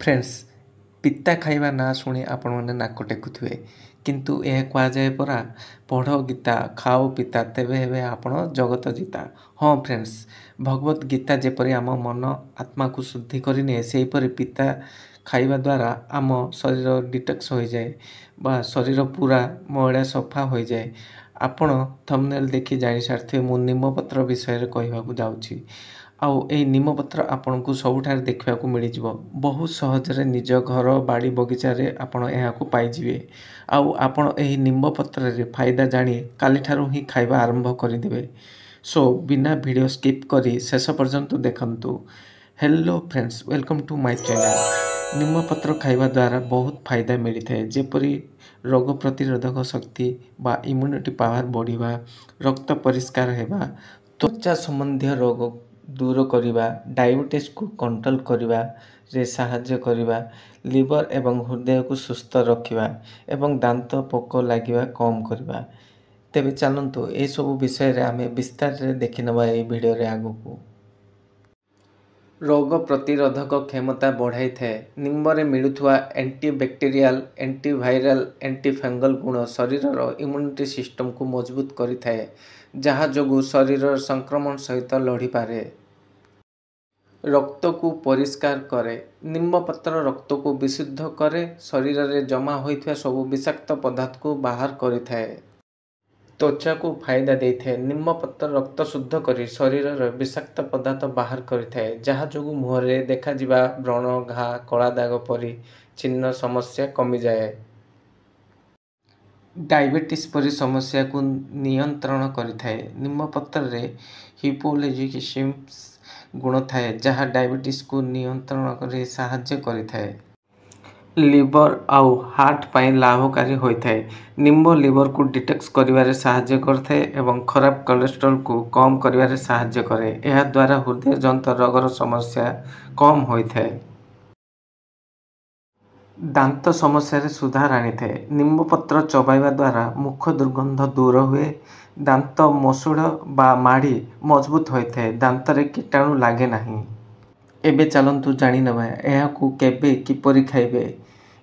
Friends पिता खाइबा ना शुणी आपण मैंने नाक टेकुए किंतु यह कहुए परा पढ़ गीता खाओ पिता तेबे हेबे आपण जगत जीता। हाँ फ्रेंड्स भगवत गीता जेपरी आम मन आत्मा को शुद्धि करने सेहीपरि पिता खाइबा द्वारा आम शरीर डिटॉक्स हो जाए बा शरीर पूरा मैला सफा हो जाए। आपण थंबनेल देखि जानि सारथिबे मु निमपत्र विषय कहवाक जाउछि। आउ एई निमपत्र आपण को सबुठार देखा मिल बहुत सहजरे निज घर बाड़ी बगीचारे आपण एहाकु पाइजिबे। आउ आपण एही निमपत्र रे फायदा जानी काली ठारू ही खाइबा आरंभ करदेबे। सो बिना वीडियो स्किप करी शेष पर्यंत देखंतु। Hello friends welcome to my channel. निमपत्र खाइबा द्वारा बहुत फायदा मिलता है जेपरी रोग प्रतिरोधक शक्ति बा इम्यूनिटी पावर बढ़िबा, रक्त परिष्कार हेबा, त्वचा संबंधी रोग दूर करिबा, डायबिटीज को कंट्रोल करिबा रे सहाय्य करिबा, लिवर एवं हृदय को सुस्थ रखिबा एवं दांत पोक लागिबा कम करिबा। तेबे चलंतु ए सब विषय रे आमे विस्तार रे देखिनबा ए वीडियो रे आगुकू। रोग प्रतिरोधक क्षमता बढ़ाई थाए। निम्बरे मिलुथुआ एंटीबैक्टेरियल, एंटीवायरल, एंटीफंगल गुण शरीर इम्यूनिटी सिस्टम को मजबूत करि थाए, जहा जोगु शरीर संक्रमण सहित लड़ी पारे। रक्त को परिष्कार करे। निम्बपत्र रक्त को विशुद्ध करे, शरीर रे जमा होइथुआ सब विषाक्त पदार्थ को बाहर करि थाए। त्वचा को फायदा देइथाए। निम्बपत्र रक्त शुद्ध करी शरीर रे विषाक्त पदार्थ बाहर करिथाए, जहा जोगु मुहरे देखा जिबा व्रण, घा, कला दाग परी चिन्ह समस्या कमी जाए। डायबिटीज परी समस्या को नियंत्रण करिथाए। निम्बपत्र रे हिपोलिजिकिसिम्स गुण थाए, जहा डायबिटीज को नियंत्रण करे सहाय्य करिथाए। लिवर आउ हार्ट पाई लाभकारी होइथाए। निम्ब लिवर को डिटॉक्स करिवारे सहाय्य करथाए एवं खराब कोलेस्ट्रॉल को कम करिवारे सहाय्य करे। एहा द्वारा हृदय जंत रोगर समस्या कम होइथाए। दांत समस्या रे सुधार आनिथाए। निम्बपत्र चबाइबा द्वारा मुख दुर्गंध दूर हुए, दांत मसुड़ बा माड़ी मजबूत होइथाए, दांत रे कीटाणु लागे नहीं। एबे चलंतु जानि नबा एहाकु केबे किपरि खाइबे।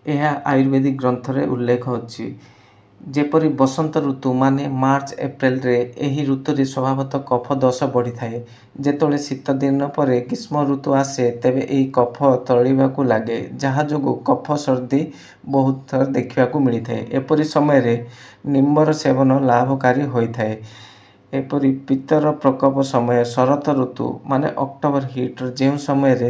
एहा आयुर्वेदिक ग्रंथ रे उल्लेख अछि। जेपरि बसंत ऋतु माने मार्च एप्रिल रे एही ऋतु रे स्वभावतः कफ दोष बढ़ी थाए। जेतोले शीत दिन परे ग्रीष्म ऋतु आसे तेबे एही कफ तळिबाकु लागे, जहा जोगु कफ सर्दी बहुत थर देखिबाकु मिलिथाए। एपरि समय रे निम्बर सेवन लाभकारी होइथाए। एपरि पित्तर प्रकोप समय शरत ऋतु माने अक्टोबर हिट जो समय रे